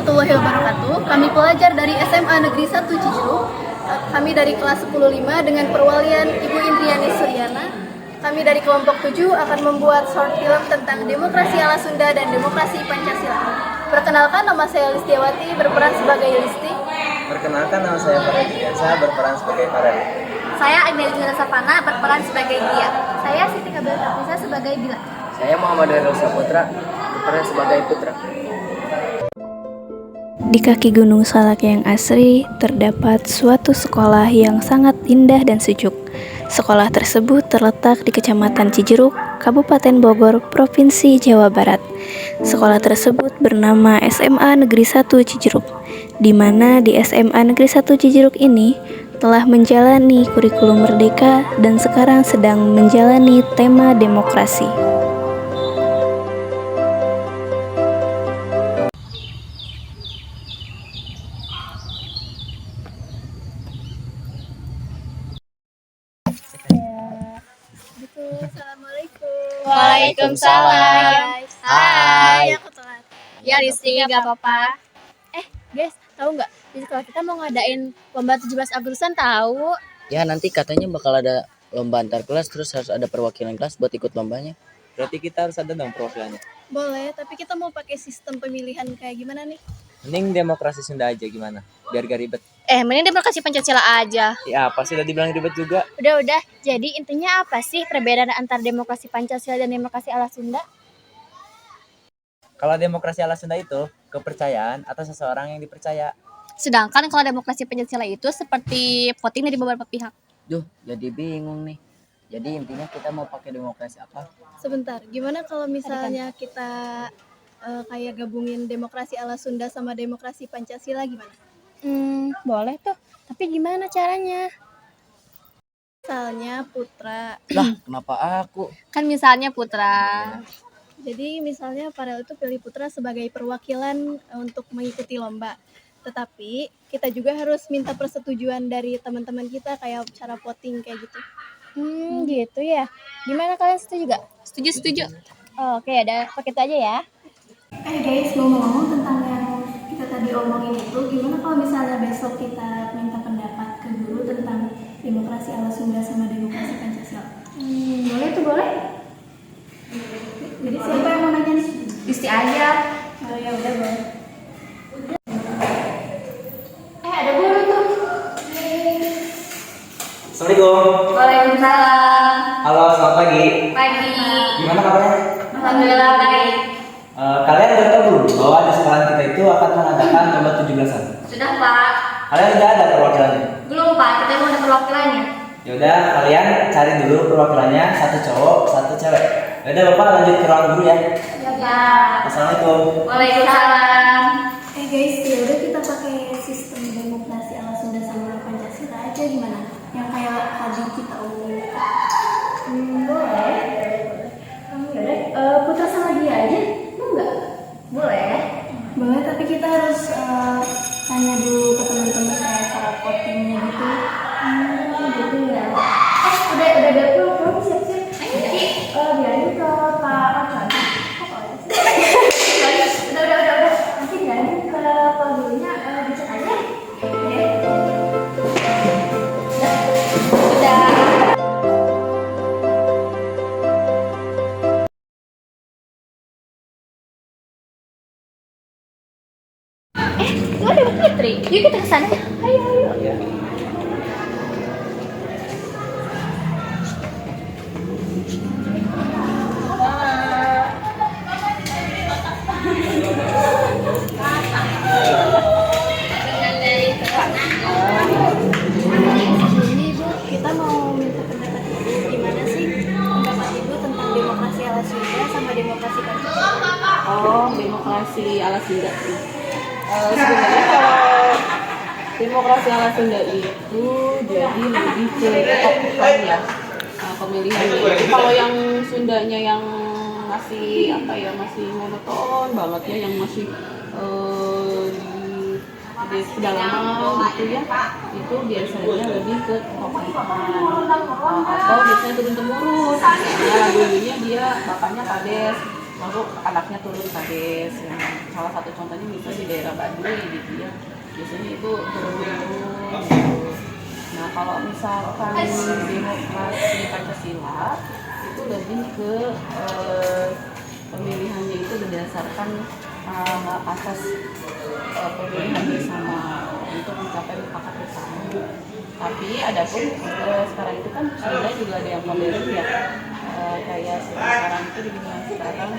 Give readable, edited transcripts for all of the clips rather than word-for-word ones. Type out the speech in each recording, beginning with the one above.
warahmatullahi wabarakatuh. Kami pelajar dari SMA Negeri 1 Cijeruk. Kami dari kelas 10-5 dengan perwalian Ibu Indriani Suryana. Kami dari kelompok 7 akan membuat short film tentang demokrasi ala Sunda dan demokrasi Pancasila. Perkenalkan, nama saya Listiawati, berperan sebagai Listi. Perkenalkan, nama saya Farel Juliansa, berperan sebagai Farel. Saya Agnes Juna Sapana, berperan sebagai Dia. Saya Siti Kabel Kapisa sebagai Bila. Saya Muhammad Rosa Putra, berperan sebagai Putra. Di kaki Gunung Salak yang asri, terdapat suatu sekolah yang sangat indah dan sejuk. Sekolah tersebut terletak di Kecamatan Cijeruk, Kabupaten Bogor, Provinsi Jawa Barat. Sekolah tersebut bernama SMA Negeri 1 Cijeruk, di mana di SMA Negeri 1 Cijeruk ini telah menjalani kurikulum merdeka dan sekarang sedang menjalani tema demokrasi. Assalamualaikum. Waalaikumsalam. Hai. Aku telat. Ya Listi, gak apa-apa. Guys, tahu nggak? Di sekolah kita mau ngadain lomba 17 Agustusan tahu. Ya, nanti katanya bakal ada lomba antar kelas, terus harus ada perwakilan kelas buat ikut lombanya. Berarti kita harus ada dong perwakilannya. Boleh, tapi kita mau pakai sistem pemilihan kayak gimana nih? Mending demokrasi Sunda aja gimana, biar gak ribet. Mending demokrasi Pancasila aja. Ya, pasti udah dibilang ribet juga. Udah. Jadi intinya apa sih perbedaan antara demokrasi Pancasila dan demokrasi ala Sunda? Kalau demokrasi ala Sunda itu kepercayaan atas seseorang yang dipercaya. Sedangkan kalau demokrasi Pancasila itu seperti voting dari beberapa pihak. Duh, jadi bingung nih. Jadi intinya kita mau pakai demokrasi apa? Sebentar, gimana kalau misalnya kita kayak gabungin demokrasi ala Sunda sama demokrasi Pancasila gimana? Boleh tuh. Tapi gimana caranya? Misalnya Putra. Lah, kenapa aku? Kan misalnya Putra. Jadi misalnya Farel itu pilih Putra sebagai perwakilan untuk mengikuti lomba. Tetapi kita juga harus minta persetujuan dari teman-teman kita kayak cara voting kayak gitu. Gitu ya. Gimana kalian setuju gak? Setuju. Oke, ada pakai itu aja ya. Guys, ngomong-ngomong tentang yang kita tadi omongin itu, gimana kalau misalnya besok kita minta pendapat ke guru tentang demokrasi ala Sunda sama demokrasi Pancasila? Boleh tuh, boleh. Jadi siapa yang mau nanya nih? Listi aja. Oh ya udah boleh. Ada guru tuh. Assalamualaikum. Waalaikumsalam. Halo, selamat pagi. Pagi. Gimana kabarnya? Alhamdulillah baik. Kalian udah tahu belum bahwa di sekolah kita itu akan mengadakan lomba 17-an? Sudah Pak. Kalian udah ada perwakilannya? Belum Pak, kita mau ada perwakilannya. Yaudah, kalian cari dulu perwakilannya, satu cowok, satu cewek. Yaudah, Bapak lanjut ke ruang guru ya. Ya Pak. Assalamualaikum. Waalaikumsalam. Guys, ya udah kita pakai sistem demokrasi ala Sunda sama Pancasila aja gimana? Yang kayak tadi kita omongin. Boleh. Yaudah, Putra sama dia aja, mau nggak? Boleh. Boleh, tapi kita harus tanya dulu ke teman-teman kayak cara votingnya gitu. Gitu ya. Udah belum siap-siap. Biarin ke Pak Akan. Udah. Nanti biarin ke Pak gurunya dicek aja. Udah. Itu ada Bu Fitri. Yuk kita ke sana. Ayo. Jadi Ibu, kita mau minta pendapat Ibu gimana sih pendapat Ibu tentang demokrasi ala Sunda sama demokrasi Pancasila? Oh, demokrasi ala Sunda. Sebenarnya kalau demokrasi ala Sunda itu jadi lebih ke ketokohan ya, pemilihannya itu. Kalau yang Sundanya yang masih masih monoton banget ya, yang masih di pedalaman gitu ya, itu biasanya lebih ke tokohan atau biasanya turun temurun. Nah, dulunya dia bapaknya kades, lalu anaknya turun kades. Yang salah satu contohnya misalnya di daerah Baduy gitu ya, biasanya itu turun gitu. Nah kalau misalkan demokrasi Pancasila itu lebih ke pemilihannya itu berdasarkan asas pemilihan bersama untuk mencapai mufakat bersama. Tapi adapun sekarang itu kan sebenarnya juga ada yang modern ya, kayak sekarang itu di dunia sekarang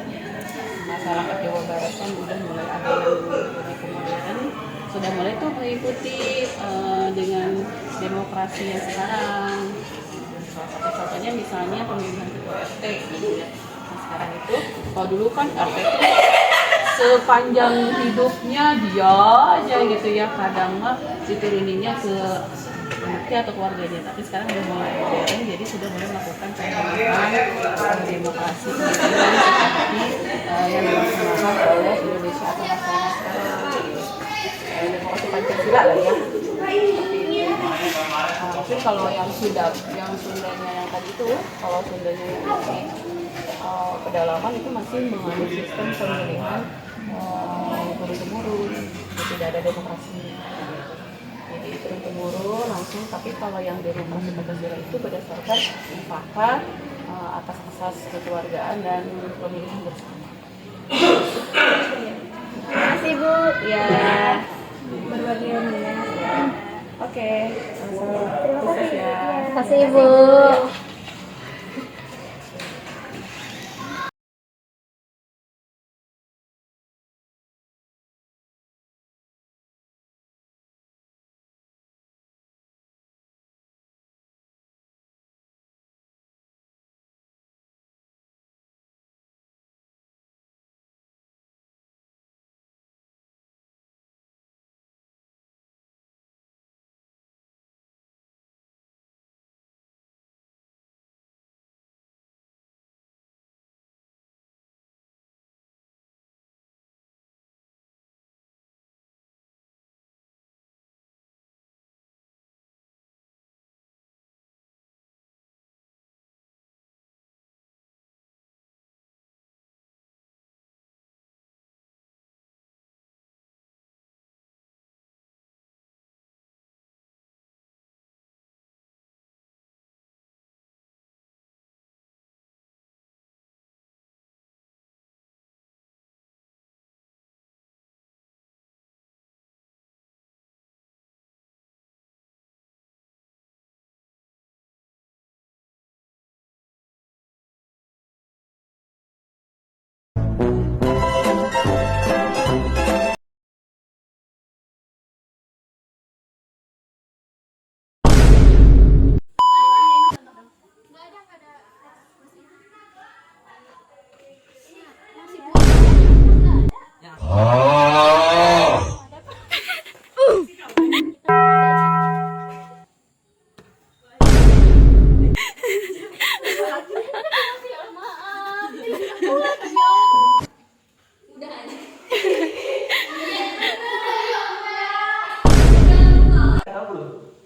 masyarakat Jawa Barat kan udah mulai ada yang lebih modern, sudah mulai tuh mengikuti dengan demokrasi yang sekarang. Salah satu contohnya misalnya pemilihan ketua RT gitu ya. Nah, sekarang itu kalau dulu kan RT itu sepanjang hidupnya dia aja gitu ya, kadang mah dituruninya ke anaknya atau keluarganya, tapi sekarang udah mulai modern, jadi sudah mulai melakukan pemilihan demokrasi seperti yang dilaksanakan oleh Indonesia atau masyarakat sekarang, demokrasi Pancasila lah ya. Mungkin kalau yang Sundanya yang tadi itu, kalau Sundanya yang masih pedalaman itu masih mengandung sistem pemilihan turun-temurun, tidak ada demokrasinya. Jadi turun-temurun langsung, tapi kalau yang demokrasi Pancasila itu berdasarkan mufakat atas asas kekeluargaan dan pemilihan bersama. Terima kasih Bu. Ya, Berbagi ilmunya. oke. Terima kasih. Ya. Terima kasih Bu.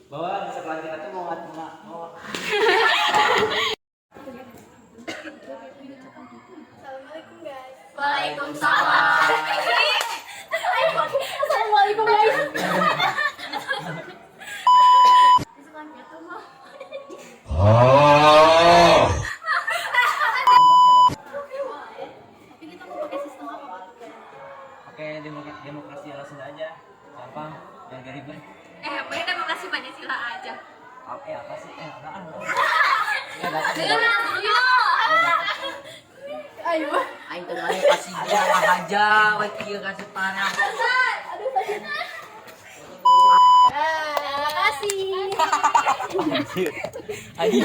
Bahwa di sekolah kita tuh mau Assalamualaikum guys. Waalaikumsalam. Assalamualaikum guys. Tapi kita mau pakai sistem apa Pak? pakai demokrasi ala Sunda aja. Gampang, jangan ribet. Boleh demokrasi Pancasila aja. Apa sih? Apaan? Ayo. Aing teu mau kasih dia aja, we kieu kasih panah. Terima kasih. Aji.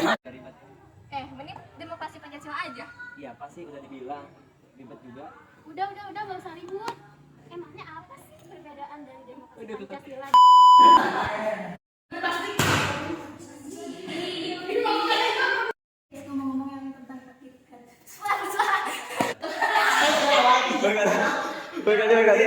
Mending demokrasi Pancasila aja. Iya, pasti udah dibilang. Ribet juga. Udah, gak usah ribut. Emangnya apa sih perbedaan dari demokrasi Pancasila? Ngomong-ngomong yang tentang sertifikat. Berkali.